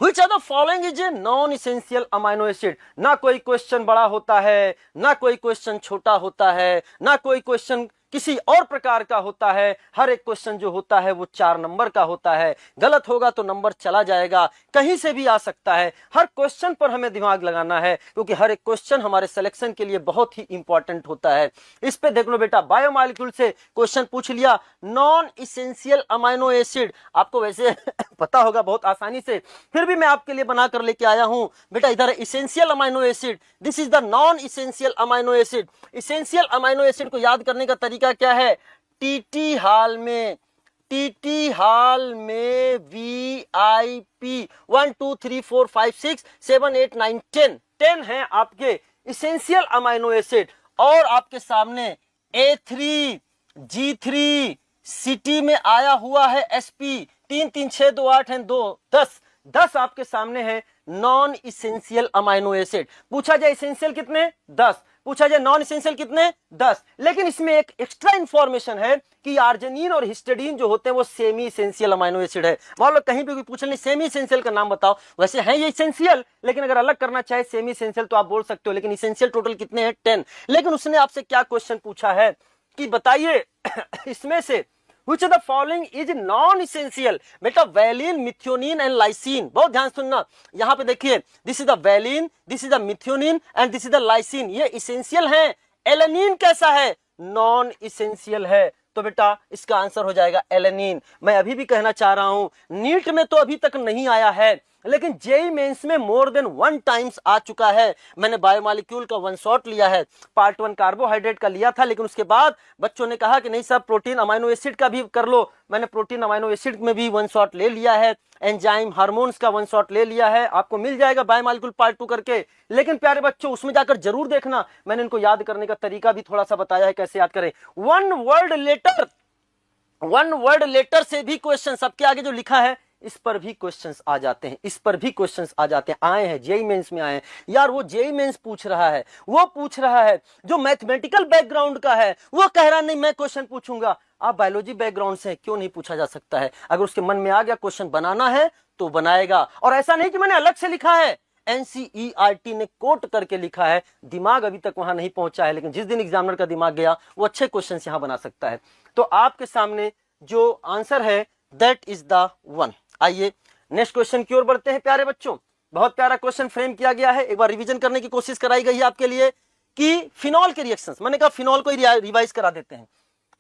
Which of the following is a non-essential amino acid? ना कोई question बड़ा होता है, ना कोई क्वेश्चन छोटा होता है, ना कोई क्वेश्चन किसी और प्रकार का होता है। हर एक क्वेश्चन जो होता है वो 4 नंबर का होता है। गलत होगा तो नंबर चला जाएगा, कहीं से भी आ सकता है। हर क्वेश्चन पर हमें दिमाग लगाना है, क्योंकि हर एक क्वेश्चन हमारे सिलेक्शन के लिए बहुत ही इंपॉर्टेंट होता है। इस पे देख लो बेटा, बायोमॉलिक्यूल से क्वेश्चन पूछ लिया, नॉन इसेंशियल अमाइनो एसिड। आपको वैसे पता होगा बहुत आसानी से, फिर भी मैं आपके लिए बनाकर लेके आया हूं बेटा। इधर essential amino acid, this is the non essential amino acid. Essential amino acid को याद करने का तरीका क्या है? टीटी हाल में, टीटी हाल में VIP 1 2 3 4 5 6 7 8 9 10 है आपके इसेंशियल अमाइनो एसिड। और आपके सामने A3 G3 सिटी में आया हुआ है SP 3 3 6 2 8 है 2 10 आपके सामने है नॉन इसेंशियल अमाइनो एसिड। पूछा जाए इसेंशियल कितने? 10। पूछा जाए नॉन इसेंशियल कितने? 10। लेकिन इसमें एक एक्स्ट्रा इंफॉर्मेशन है कि आर्जिनिन और हिस्टिडीन जो होते हैं वो सेमी इसेंशियल अमाइनो एसिड है। मान लो कहीं भी पूछ ले सेमी इसेंशियल का नाम बताओ, वैसे है ये इसेंशियल, लेकिन अगर अलग करना चाहे सेमी इसेंशियल तो आप बोल सकते हो, लेकिन इसेंशियल टोटल कितने हैं? 10। लेकिन उसने आपसे क्या क्वेश्चन पूछा है कि बताइए इसमें से Which of the following is non-essential? बेटा वैलिन, मिथ्योनिन एंड लाइसिन, बहुत ध्यान सुनना। यहाँ पे देखिए, this is the valine, this is the methionine and this is the lysine. ये इसेंशियल है। एलेनिन कैसा है? नॉन इसेंशियल है। तो बेटा इसका आंसर हो जाएगा एलेनिन। मैं अभी भी कहना चाह रहा हूं, नीट में तो अभी तक नहीं आया है, लेकिन जेई मेंस में मोर देन 1 टाइम्स आ चुका है। मैंने बायोमॉलिक्यूल का 1 शॉट लिया है, पार्ट 1 कार्बोहाइड्रेट का लिया था, लेकिन उसके बाद बच्चों ने कहा कि नहीं सर प्रोटीन अमाइनो एसिड का भी कर लो। मैंने प्रोटीन अमाइनो एसिड में भी 1 शॉट ले लिया है, एंजाइम हार्मोन्स का 1 शॉट ले लिया है। आपको मिल जाएगा बायोमॉलिक्यूल पार्ट 2 करके। लेकिन प्यारे बच्चों उसमें जाकर जरूर देखना, मैंने इनको याद करने का तरीका भी थोड़ा सा बताया है, कैसे याद करें। वन वर्ड लेटर से भी क्वेश्चन, सबके आगे जो लिखा है इस पर भी क्वेश्चंस आ जाते हैं, इस पर भी क्वेश्चंस आ जाते हैं, आए हैं जेई मेंस में आए हैं। यार वो जेई मेंस पूछ रहा है, वो पूछ रहा है जो मैथमेटिकल बैकग्राउंड का है, वो कह रहा नहीं मैं क्वेश्चन पूछूंगा। आप बायोलॉजी बैकग्राउंड से क्यों नहीं पूछा जा सकता है? अगर उसके मन में आ गया क्वेश्चन बनाना है तो बनाएगा। और ऐसा नहीं कि मैंने अलग से लिखा है, NCERT ने कोट करके लिखा है। दिमाग अभी तक वहां नहीं पहुंचा है, लेकिन जिस दिन एग्जामिनर का दिमाग गया वो अच्छे क्वेश्चन यहां बना सकता है। तो आपके सामने जो आंसर है दैट इज द 1। आइए नेक्स्ट क्वेश्चन की ओर बढ़ते हैं प्यारे बच्चों। बहुत प्यारा क्वेश्चन फ्रेम किया गया है, एक बार रिवीजन करने की कोशिश कराई गई है आपके लिए कि फिनॉल के रिएक्शंस, मैंने कहा फिनॉल को रिवाइज करा देते हैं।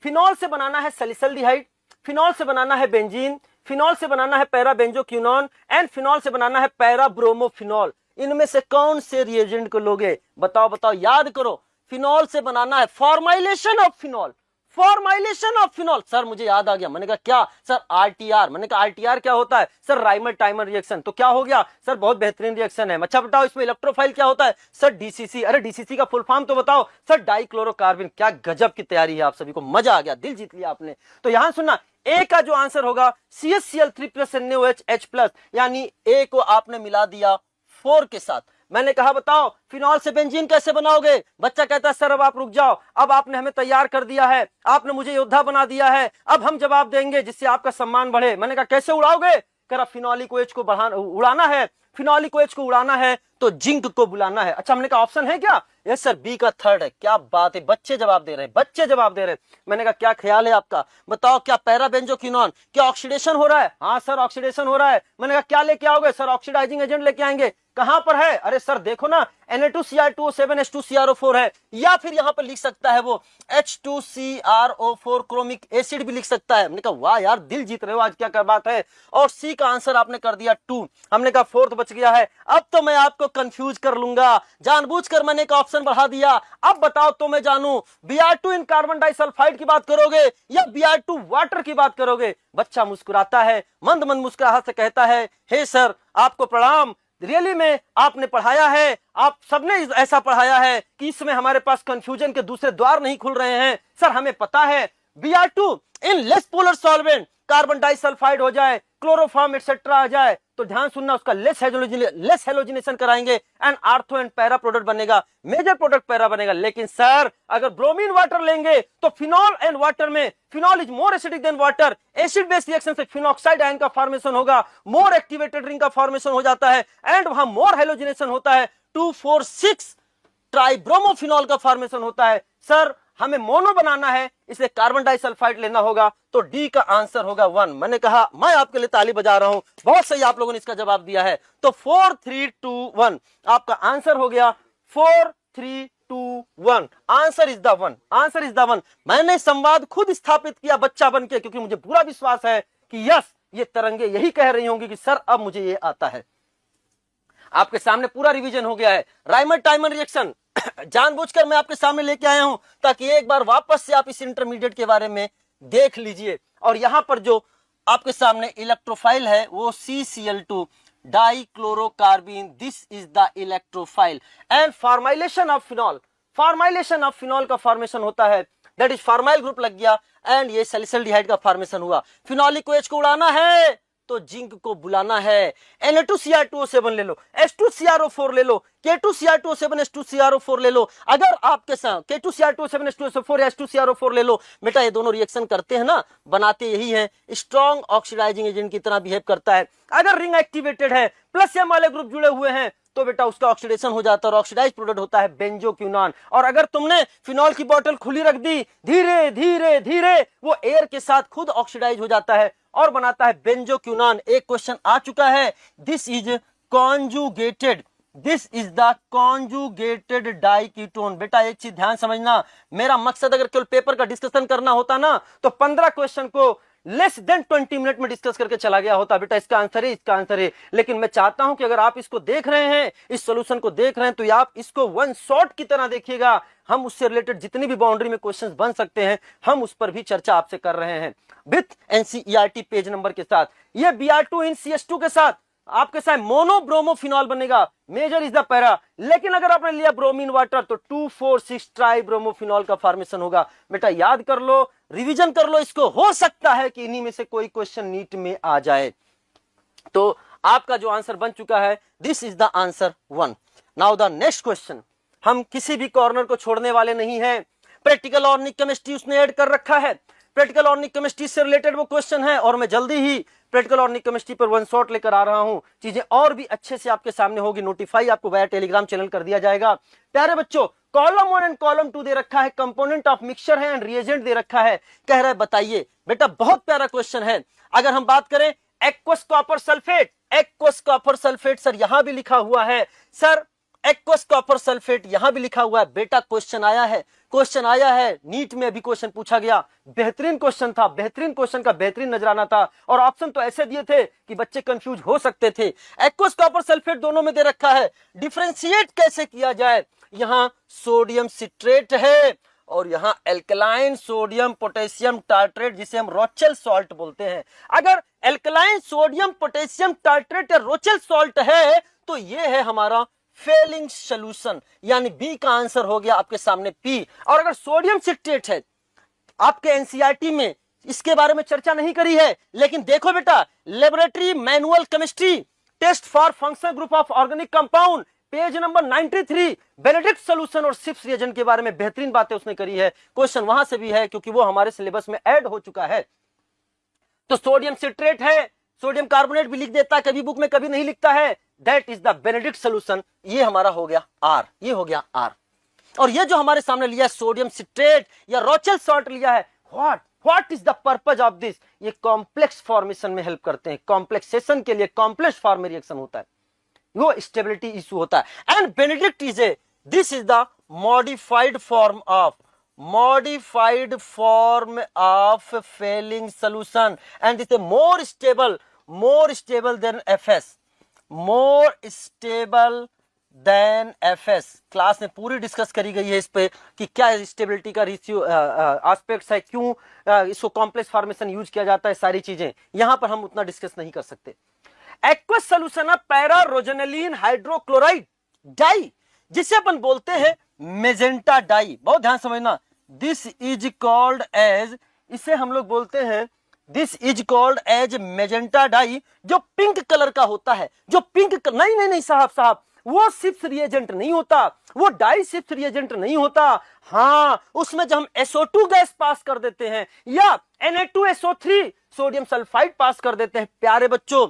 फिनॉल से बनाना है सैलिसल्डिहाइड, फिनॉल से बनाना है बेंजीन, फिनॉल से बनाना है पैराबेंजोक्विनोन एंड फिनॉल से बनाना है पैराब्रोमोफिनॉल। इनमें से कौन से रिएजेंट को लोगे? बताओ बताओ, याद करो। फिनॉल से बनाना है formylation of phenol, formylation of phenol. Sir मुझे याद आ गया, मैंने कहा क्या सर? RTR। मैंने कहा RTR क्या होता है? Sir Rymer timer reaction. तो क्या हो गया सर? बहुत बेहतरीन रिएक्शन है। अच्छा बताओ इसमें इलेक्ट्रोफाइल क्या होता है? Sir DCC। अरे DCC का फुल फॉर्म तो बताओ सर। डाइक्लोरोकार्बन। क्या गजब की तैयारी है आप सभी को, मजा आ गया, दिल जीत लिया आपने। तो यहां सुनना, ए का जो आंसर होगा CHCl3+ NaOH+, यानी ए को आपने मिला दिया 4 के साथ। मैंने कहा बताओ फिनॉल से बेंजीन कैसे बनाओगे? बच्चा कहता है सर अब आप रुक जाओ, अब आपने हमें तैयार कर दिया है, आपने मुझे योद्धा बना दिया है, अब हम जवाब देंगे जिससे आपका सम्मान बढ़े। मैंने कहा कैसे उड़ाओगे? कह रहा फिनॉलिक OH को उड़ाना है, फिनॉलिक OH को उड़ाना है तो जिंक को बुलाना है। अच्छा हमने कहा ऑप्शन है क्या? यस सर, बी का 3rd है। क्या बात है, बच्चे जवाब दे रहे हैं, बच्चे जवाब दे रहे हैं। मैंने कहा क्या ख्याल है आपका? बताओ क्या पैराबेंजोक्विनोन क्या ऑक्सीडेशन हो रहा है? हाँ सर ऑक्सीडेशन हो रहा है। मैंने कहा क्या लेके आओगे? सर ऑक्सीडाइजिंग एजेंट लेके आएंगे। कहां पर है? अरे सर देखो ना Na2Cr2O7H2CrO4 है, या फिर यहां पर लिख सकता है वो H2CrO4 क्रोमिक एसिड भी लिख सकता है। हमने कहा वाह यार दिल जीत रहे हो आज, क्या बात है। और सी का आंसर आपने कर दिया 2। हमने कहा 4th बच गया है। अब तो मैं आपको कंफ्यूज कर लूंगा, जानबूझकर मैंने एक ऑप्शन बढ़ा दिया। अब बताओ तो मैं जानू Br2 इन कार्बन डाइसल्फाइड की बात करोगे या Br2 वाटर की बात करोगे? बच्चा मुस्कुराता है, मंद मंद मुस्कुराहट से कहता है हे सर आपको प्रणाम, रियली में आपने पढ़ाया है, आप सबने ऐसा पढ़ाया है कि इसमें हमारे पास कंफ्यूजन के दूसरे द्वार नहीं खुल रहे हैं। सर हमें पता है Br2 in less polar solvent carbon disulphide हो जाए, क्लोरोफॉर्म एक्सेट्रा आ जाए तो ध्यान सुनना, उसका लेस हेलोजिनेशन कराएंगे and ortho and para product बनेगा, मेजर प्रोडक्ट पैरा बनेगा। लेकिन सर अगर ब्रोमीन वाटर लेंगे तो फिनॉल एंड वाटर में phenol is more acidic then water, acid base reaction से फिनॉक्साइड आयन का फॉर्मेशन होगा, मोर एक्टिवेटेड रिंग का फॉर्मेशन हो जाता है एंड वहां मोर हेलोजिनेशन होता है, 2,4,6 ट्राइब्रोमोफिनॉल का फॉर्मेशन होता है। सर हमें मोनो बनाना है, इसलिए कार्बन डाइसल्फाइड लेना होगा, तो डी का आंसर होगा 1। मैंने कहा मैं आपके लिए ताली बजा रहा हूं, बहुत सही आप लोगों ने इसका जवाब दिया है। तो 4, 3, 2, 1 आपका आंसर हो गया। 4, 3, 2, 1 answer is the 1, answer is the 1। मैंने संवाद खुद स्थापित किया बच्चा बन के, क्योंकि मुझे पूरा विश्वास है कि यस ये तरंगे यही कह रही होंगी कि सर अब मुझे ये आता है। आपके सामने पूरा रिवीजन हो गया है। राइमर टाइमर रिएक्शन जानबूझकर मैं आपके सामने लेके आया हूं ताकि एक बार वापस से आप इस इंटरमीडिएट के बारे में देख लीजिए। और यहां पर जो आपके सामने इलेक्ट्रोफाइल है वो CCl2 dichlorocarbene, this is the electrophile and formylation of phenol, formylation of phenol का फॉर्मेशन होता है, दैट इज फॉर्माइल ग्रुप लग गया एंड ये सैलिसिल्डिहाइड का फॉर्मेशन हुआ। फिनॉलिक OH को उड़ाना है तो जिंक को बुलाना है। Na2Cr2O7 ले लो, H2CrO4 ले लो, K2Cr2O7 H2CrO4 ले लो। अगर आपके साथ K2Cr2O7 H2SO4 या H2CrO4 ले लो, बेटा ये दोनों रिएक्शन करते हैं ना, बनाते यही है, स्ट्रॉन्ग ऑक्सीडाइजिंग एजेंट की तरह बिहेव करता है। अगर रिंग एक्टिवेटेड है, प्लस M वाले ग्रुप जुड़े हुए हैं, तो बेटा उसका ऑक्सीडेशन हो जाता है और ऑक्सीडाइज प्रोडक्ट होता है बेंजोक्विनोन। और अगर तुमने फिनॉल की बोतल खुली रख दी, धीरे धीरे धीरे वो एयर के साथ खुद ऑक्सीडाइज हो जाता है और बनाता है बेंजोक्विनोन। एक क्वेश्चन आ चुका है, this is conjugated, this is the conjugated diketone. बेटा एक चीज ध्यान समझना, मेरा मकसद अगर केवल पेपर का डिस्कशन करना होता ना तो 15 क्वेश्चन को लेस देन 20 मिनट में डिस्कस करके चला गया होता। बेटा इसका आंसर है, इसका आंसर है। लेकिन मैं चाहता हूं कि अगर आप इसको देख रहे हैं, इस सॉल्यूशन को देख रहे हैं, तो आप इसको वन शॉट की तरह देखिएगा। हम उससे रिलेटेड जितनी भी बाउंड्री में क्वेश्चंस बन सकते हैं, हम उस पर भी चर्चा आपसे कर रहे हैं विथ NCERT पेज नंबर के साथ। ये Br2 इन CH2 के साथ आपके साथ मोनोब्रोमोफिनॉल बनेगा, मेजर इज द पैरा। लेकिन अगर आपने लिया ब्रोमीन वाटर तो 2,4,6 ट्राइब्रोमोफिनॉल का फॉर्मेशन होगा। बेटा याद कर लो, रिवीजन कर लो इसको, हो सकता है कि इन्हीं में से कोई क्वेश्चन नीट में आ जाए। तो आपका जो आंसर बन चुका है, this is the answer 1। Now the next question, हम किसी भी कॉर्नर को छोड़ने वाले नहीं है। प्रैक्टिकल ऑर्गेनिक केमिस्ट्री उसने ऐड कर रखा है, प्रैक्टिकल ऑर्गेनिक केमिस्ट्री से रिलेटेड वो क्वेश्चन है और मैं जल्दी ही प्रैक्टिकल ऑर्गेनिक केमिस्ट्री पर वन शॉट लेकर आ रहा हूं। चीजें और भी अच्छे से आपके सामने होगी, नोटिफाई आपको वाया टेलीग्राम चैनल कर दिया जाएगा। प्यारे बच्चों, कॉलम 1 एंड कॉलम 2 दे रखा है, कंपोनेंट ऑफ मिक्सचर है एंड रिएजेंट दे रखा है। कह रहा है बताइए। बेटा बहुत प्यारा क्वेश्चन है। अगर हम बात करें aqueous copper sulphate, aqueous copper sulphate sir यहां भी लिखा हुआ है, सर एक्वस कॉपर सल्फेट यहां भी लिखा हुआ है। बेटा क्वेश्चन आया है, क्वेश्चन आया है, नीट में अभी क्वेश्चन पूछा गया, बेहतरीन क्वेश्चन था, बेहतरीन क्वेश्चन का बेहतरीन नजराना था और ऑप्शन तो ऐसे दिए थे कि बच्चे कंफ्यूज हो सकते थे। एक्वस कॉपर सल्फेट दोनों में दे रखा है, डिफरेंशिएट कैसे किया जाए। यहां सोडियम सिट्रेट है और यहां एल्कलाइन सोडियम पोटेशियम टार्ट्रेट, जिसे हम रोचेल सॉल्ट बोलते हैं। अगर एल्कलाइन सोडियम पोटेशियम टार्ट्रेट या रोचेल सॉल्ट है तो यह है हमारा फेलिंग सॉल्यूशन, यानी बी का आंसर हो गया आपके सामने पी। और अगर सोडियम सिट्रेट है, आपके एनसीईआरटी में इसके बारे में चर्चा नहीं करी है, लेकिन देखो बेटा laboratory manual chemistry test for functional group of organic compound page number 93 Benedict solution और सिप्स रिएजेंट के बारे में बेहतरीन बातें उसने करी है। क्वेश्चन वहां से भी है क्योंकि वो हमारे सिलेबस में ऐड हो चुका है। तो सोडियम सिट्रेट है, सोडियम कार्बोनेट भी लिख देता है कभी बुक में, कभी नहीं लिखता है, that is the Benedict solution. ये हमारा हो गया आर, ये हो गया आर। और ये जो हमारे सामने लिया है सोडियम सिट्रेट या रोचेल सॉल्ट लिया है, what is the purpose of this, ये कॉम्प्लेक्स फॉर्मेशन में हेल्प करते हैं, कॉम्प्लेक्सेशन के लिए कॉम्प्लेक्स फॉर्म में रिएक्शन होता है, वो स्टेबिलिटी इशू होता है। And Benedict is a, this is the modified form of Fehling solution and it is more stable than FS, more stable than FS। Class में पूरी डिस्कस करी गई है इस पे कि क्या स्टेबिलिटी का रेशियो एस्पेक्ट्स है, क्यों इसको कॉम्प्लेक्स फॉर्मेशन यूज किया जाता है, सारी चीजें यहां पर हम उतना डिस्कस नहीं कर सकते। Aqueous solution of pararosaniline hydrochloride dye, जिसे अपन बोलते हैं मेजेंटा डाई, बहुत ध्यान समझना, दिस इज कॉल्ड एज, इसे हम लोग बोलते हैं this is called as magenta dye, जो पिंक कलर का होता है, जो पिंक नहीं नहीं नहीं साहब, वो सिप्स रिएजेंट नहीं होता, वो डाई सिप्स रिएजेंट नहीं होता। हाँ, उसमें जब हम SO2 गैस पास कर देते हैं या Na2SO3 सोडियम सल्फाइड पास कर देते हैं प्यारे बच्चों,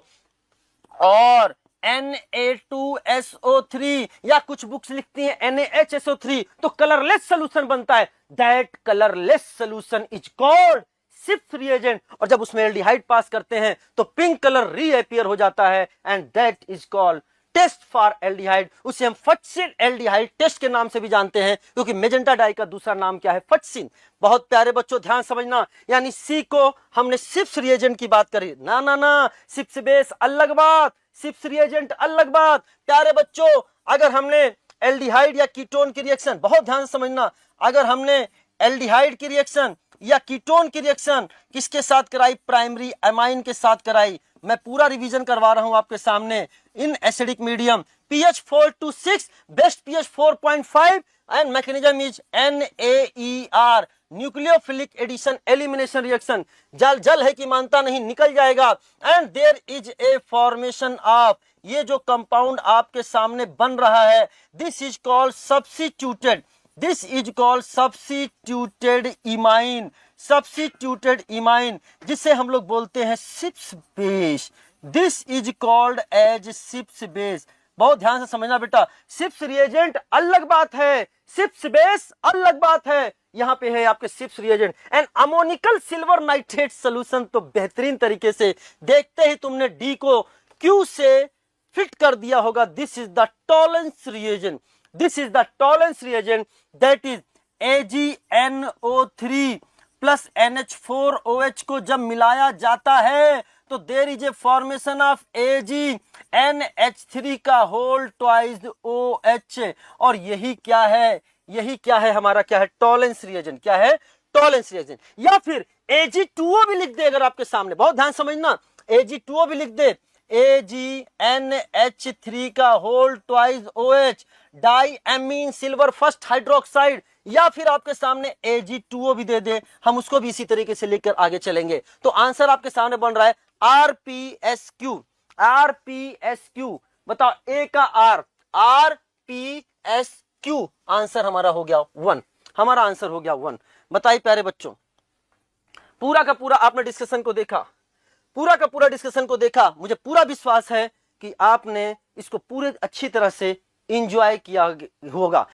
और Na2SO3 या कुछ बुक्स लिखती हैं NaHSO3, तो कलरलेस सोल्यूशन बनता है। That colourless solution is called Schiff's reagent. और जब उसमें एल्डिहाइड पास करते हैं तो पिंक कलर रीअपियर हो जाता है, and that is called test for aldehyde. उसे हम फटसिन एल्डिहाइड टेस्ट के नाम से भी जानते हैं, क्योंकि मेजेंटा डाई का दूसरा नाम क्या है, फटसिन। बहुत प्यारे बच्चों ध्यान समझना, यानी सी को हमने सिप्स रिएजेंट की बात करी, ना ना ना, सिप्स बेस अलग बात, सिप्स रिएजेंट अलग बात। प्यारे बच्चों, अगर हमने एल्डिहाइड या कीटोन की रिएक्शन, बहुत ध्यान समझना, अगर हमने एल्डिहाइड की रिएक्शन या कीटोन की रिएक्शन किसके साथ कराई, प्राइमरी एमाइन के साथ कराई। मैं पूरा रिवीजन करवा रहा हूं आपके सामने। In acidic medium pH 4 to 6, best pH 4.5 and mechanism is NaER, nucleophilic addition elimination reaction. जल जल है कि मानता नहीं, निकल जाएगा। And there is a formation of, ये जो कंपाउंड आपके सामने बन रहा है, this is called substituted, this is called substituted imine, substituted imine, जिसे हम लोग बोलते हैं Schiff's base. This is called as Schiff's base. बहुत ध्यान से समझना बेटा, सिप्स रिएजेंट अलग बात है, सिप्स बेस अलग बात है। यहां पे है आपके Schiff's reagent and ammoniacal silver nitrate solution. तो बेहतरीन तरीके से देखते ही तुमने डी को क्यू से फिट कर दिया होगा। This is the Tollens reagent, this is the Tollens reagent, that is AgNO3 plus NH4OH को जब मिलाया जाता है तो there is a formation of AgNH3 का होल ट्वाइस OH। और यही क्या है, यही क्या है हमारा, क्या है, टॉलेंस रिएजेंट। क्या है, टॉलेंस रिएजेंट। या फिर Ag2O भी लिख दे अगर आपके सामने, बहुत ध्यान समझना, Ag2O भी लिख दे, AgNH3 का whole twice OH, di amine silver first hydroxide. या फिर आपके सामने Ag2O भी दे दे, हम उसको भी इसी तरीके से लेकर आगे चलेंगे। तो आंसर आपके सामने बन रहा है RPSQ, RPSQ। बताओ, ए का R, RPSQ, आंसर हमारा हो गया 1, हमारा आंसर हो गया 1। बताइए प्यारे बच्चों, पूरा का पूरा आपने डिस्कशन को देखा, पूरा का पूरा डिस्कशन को देखा। मुझे पूरा विश्वास है कि आपने इसको पूरे अच्छी तरह से इंजॉय किया होगा।